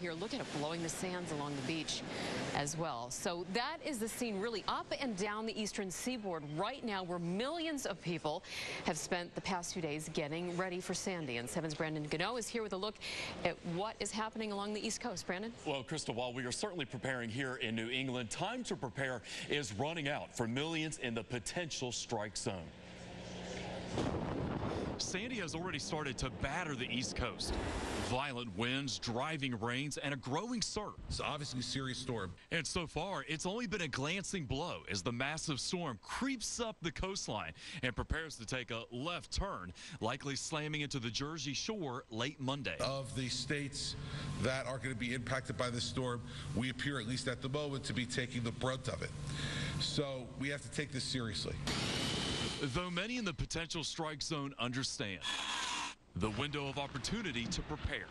here. Look at it blowing the sands along the beach as well. So that is the scene really up and down the eastern seaboard right now, where millions of people have spent the past few days getting ready for Sandy. And 7's Brandon Gano is here with a look at what is happening along the East Coast. Brandon? Well, Krista, while we are certainly preparing here in New England, time to prepare is running out for millions in the potential strike zone. Sandy has already started to batter the East Coast. Violent winds, driving rains, and a growing surf. It's obviously a serious storm. And so far, it's only been a glancing blow as the massive storm creeps up the coastline and prepares to take a left turn, likely slamming into the Jersey shore late Monday. Of the states that are going to be impacted by this storm, we appear, at least at the moment, to be taking the brunt of it. So we have to take this seriously. Though many in the potential strike zone understand, the window of opportunity to prepare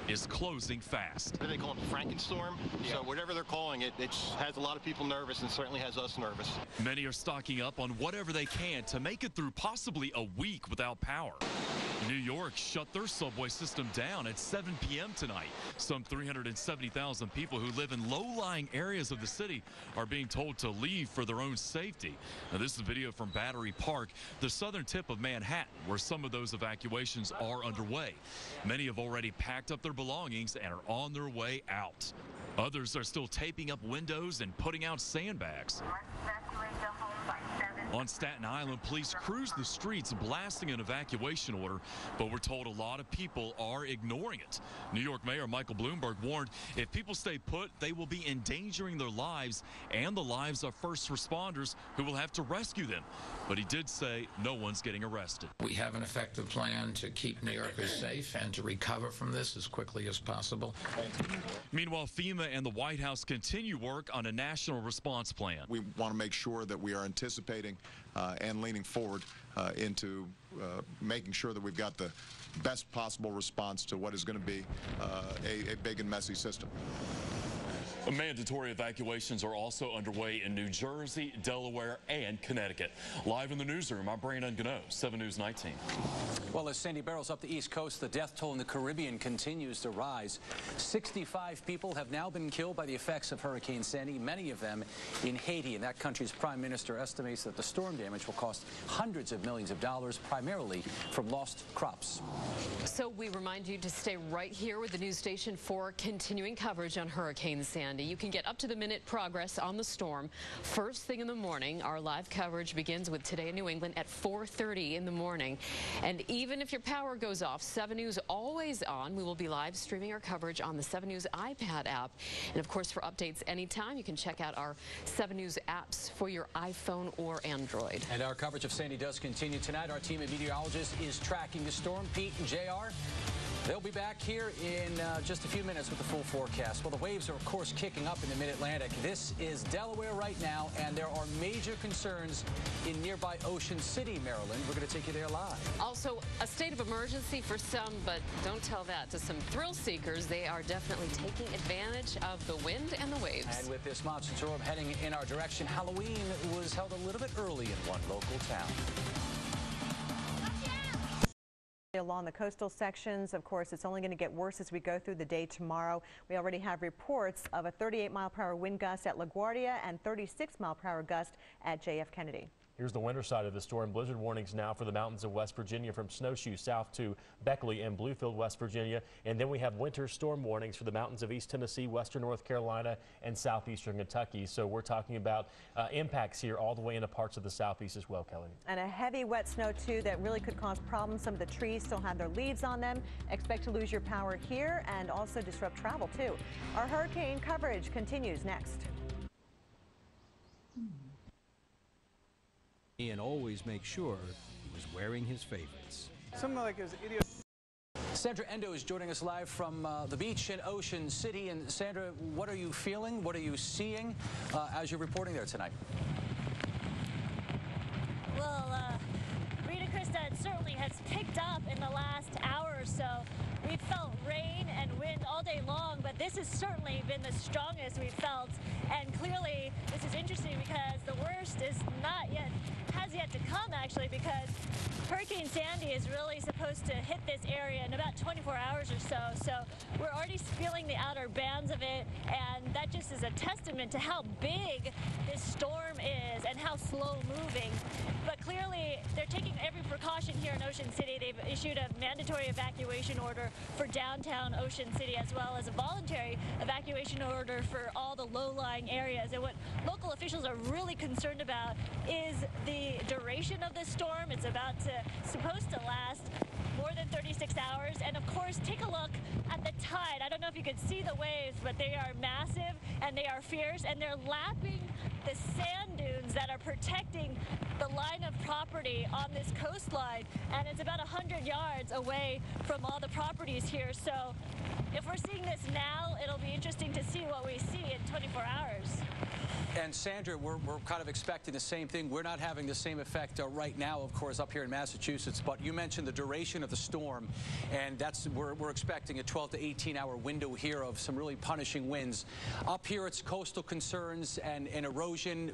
is closing fast. They call it the Frankenstorm, so whatever they're calling it, it has a lot of people nervous and certainly has us nervous. Many are stocking up on whatever they can to make it through possibly a week without power. New York shut their subway system down at 7 p.m. tonight. Some 370,000 people who live in low-lying areas of the city are being told to leave for their own safety. Now, this is video from Battery Park, the southern tip of Manhattan, where some of those evacuations are underway. Many have already packed up their belongings and are on their way out. Others are still taping up windows and putting out sandbags. On Staten Island, police cruise the streets blasting an evacuation order, but we're told a lot of people are ignoring it. New York Mayor Michael Bloomberg warned if people stay put, they will be endangering their lives and the lives of first responders who will have to rescue them. But he did say no one's getting arrested. We have an effective plan to keep New Yorkers safe and to recover from this as quickly as possible. Meanwhile, FEMA and the White House continue work on a national response plan. We want to make sure that we are anticipating and leaning forward into making sure that we've got the best possible response to what is going to be a big and messy system. Mandatory evacuations are also underway in New Jersey, Delaware, and Connecticut. Live in the newsroom, I'm Brandon Gano, 7 News 19. Well, as Sandy barrels up the East Coast, the death toll in the Caribbean continues to rise. 65 people have now been killed by the effects of Hurricane Sandy, many of them in Haiti. And that country's prime minister estimates that the storm damage will cost hundreds of millions of dollars, primarily from lost crops. So we remind you to stay right here with the news station for continuing coverage on Hurricane Sandy. You can get up-to-the-minute progress on the storm first thing in the morning. Our live coverage begins with Today in New England at 4:30 in the morning. And even if your power goes off, 7 News always on. We will be live streaming our coverage on the 7 News iPad app. And of course, for updates anytime, you can check out our 7 News apps for your iPhone or Android. And our coverage of Sandy does continue tonight. Our team of meteorologists is tracking the storm. Pete and JR, they'll be back here in just a few minutes with the full forecast. Well, the waves are, of course, kicking up in the mid-Atlantic. This is Delaware right now, and there are major concerns in nearby Ocean City, Maryland. We're going to take you there live. Also, a state of emergency for some, but don't tell that to some thrill seekers. They are definitely taking advantage of the wind and the waves. And with this monsoon storm heading in our direction, Halloween was held a little bit early in one local town. Along the coastal sections, of course, it's only going to get worse as we go through the day tomorrow. We already have reports of a 38-mile-per-hour wind gust at LaGuardia and 36-mile-per-hour gust at JF Kennedy. Here's the winter side of the storm. Blizzard warnings now for the mountains of West Virginia from Snowshoe south to Beckley and Bluefield, West Virginia. And then we have winter storm warnings for the mountains of East Tennessee, Western North Carolina, and southeastern Kentucky. So we're talking about impacts here all the way into parts of the southeast as well, Kelly. And a heavy wet snow, too, that really could cause problems. Some of the trees still have their leaves on them. Expect to lose your power here and also disrupt travel, too. Our hurricane coverage continues next. And always make sure he was wearing his favorites. Something like his idiot. Sandra Endo is joining us live from the beach in Ocean City. And Sandra, what are you feeling? What are you seeing as you're reporting there tonight? Well, Rita, Krista, it certainly has picked up in the last hour or so. We've felt rain and wind all day long, but this has certainly been the strongest we've felt. And clearly, this is interesting because the worst is has yet to come, actually, because Hurricane Sandy is really supposed to hit this area in about 24 hours or so. So we're already feeling the outer bands of it, and that just is a testament to how big this storm is and how slow moving. But clearly, they're taking every precaution here in Ocean City. They've issued a mandatory evacuation order for downtown Ocean City, as well as a voluntary evacuation order for all the low-lying areas. And what local officials are really concerned about is the duration of this storm. It's supposed to last more than 36 hours. And of course, take a look at the tide. I don't know if you can see the waves, but they are massive and they are fierce, and they're lapping the sand dunes that are protecting the line of property on this coastline. And it's about 100 yards away from all the properties here. So if we're seeing this now, it'll be interesting to see what we see in 24 hours. And Sandra, we're kind of expecting the same thing. We're not having the same effect right now, of course, up here in Massachusetts. But you mentioned the duration of the storm, and we're expecting a 12 to 18-hour window here of some really punishing winds. Up here, it's coastal concerns and erosion.